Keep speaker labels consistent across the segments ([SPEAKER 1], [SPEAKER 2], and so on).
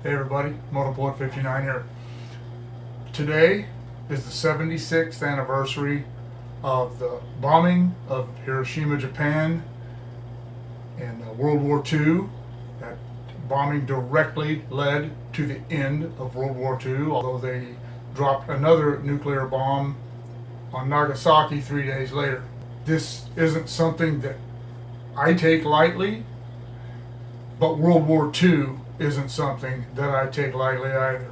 [SPEAKER 1] Hey everybody, Motorport 59 here. Today is the 76th anniversary of the bombing of Hiroshima, Japan in World War II. That bombing directly led to the end of World War II, although they dropped another nuclear bomb on Nagasaki 3 days later. This isn't something that I take lightly, but World War II isn't something that I take lightly either.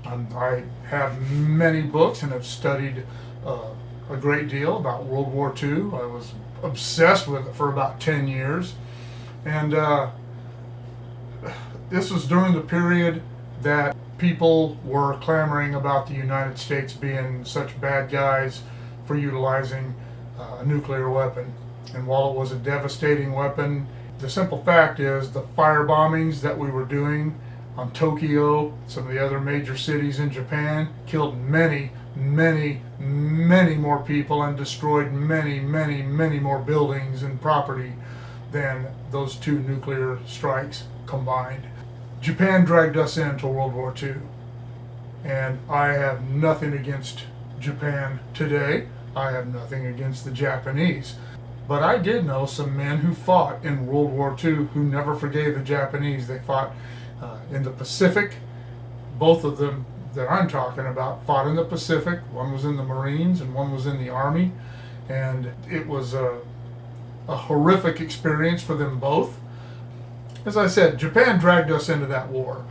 [SPEAKER 1] I have many books and have studied a great deal about World War II. I was obsessed with it for about 10 years. And this was during the period that people were clamoring about the United States being such bad guys for utilizing a nuclear weapon. And while it was a devastating weapon, the simple fact is the fire bombings that we were doing on Tokyo, some of the other major cities in Japan, killed many more people and destroyed many more buildings and property than those two nuclear strikes combined. Japan dragged us into World War II, and I have nothing against Japan today. I have nothing against the Japanese. But I did know some men who fought in World War II who never forgave the Japanese. They fought in the Pacific. Both of them that I'm talking about fought in the Pacific. One was in the Marines and one was in the Army. And it was a horrific experience for them both. As I said, Japan dragged us into that war.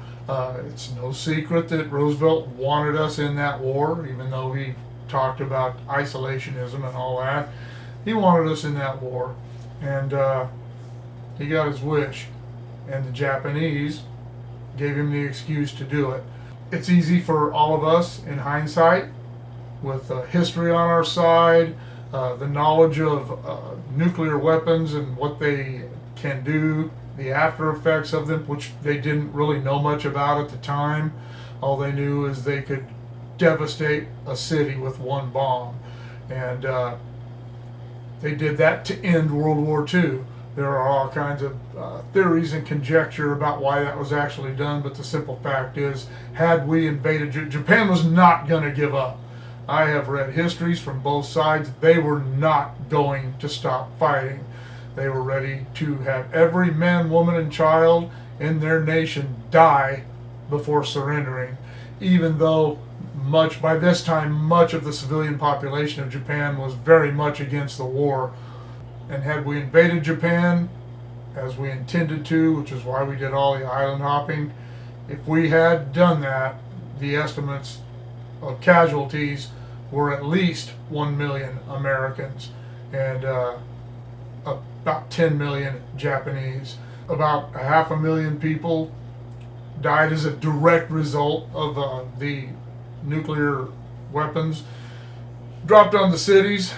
[SPEAKER 1] It's no secret that Roosevelt wanted us in that war, even though he talked about isolationism and all that. He wanted us in that war, and he got his wish, and the Japanese gave him the excuse to do it. It's easy for all of us in hindsight, with history on our side, the knowledge of nuclear weapons and what they can do, the after effects of them, which they didn't really know much about at the time. All they knew is they could devastate a city with one bomb, and they did that to end World War II. There are all kinds of theories and conjecture about why that was actually done, but the simple fact is, had we invaded, Japan was not going to give up. I have read histories from both sides. They were not going to stop fighting. They were ready to have every man, woman, and child in their nation die before surrendering, even though by this time, much of the civilian population of Japan was very much against the war. And had we invaded Japan, as we intended to, which is why we did all the island hopping, if we had done that, the estimates of casualties were at least 1 million Americans and about 10 million Japanese. About 500,000 people died as a direct result of the nuclear weapons dropped on the cities.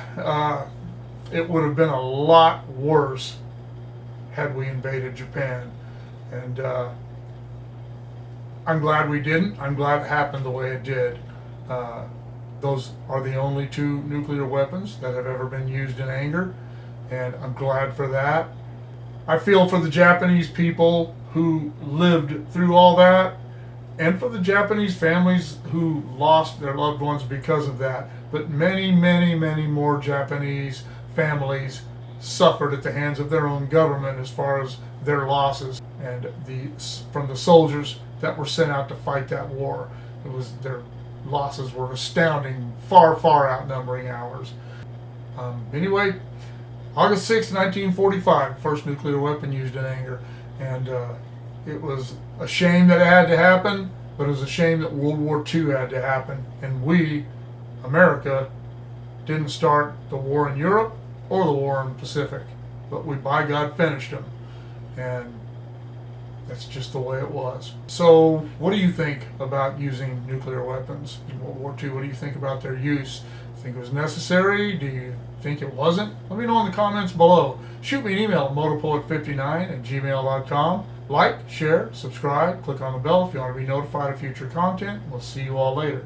[SPEAKER 1] It would have been a lot worse had we invaded Japan, and I'm glad we didn't. I'm glad it happened the way it did. Those are the only two nuclear weapons that have ever been used in anger, and I'm glad for that. I feel for the Japanese people who lived through all that, and for the Japanese families who lost their loved ones because of that. But many more Japanese families suffered at the hands of their own government as far as their losses, and from the soldiers that were sent out to fight that war. Their losses were astounding, far outnumbering ours. Anyway, August 6, 1945, first nuclear weapon used in anger, and it was a shame that it had to happen, but it was a shame that World War II had to happen. And we, America, didn't start the war in Europe or the war in the Pacific, but we, by God, finished them. And that's just the way it was. So, what do you think about using nuclear weapons in World War II? What do you think about their use? Do you think it was necessary? Do you think it wasn't? Let me know in the comments below. Shoot me an email at motorpoet59@gmail.com. Like, share, subscribe, click on the bell if you want to be notified of future content. We'll see you all later.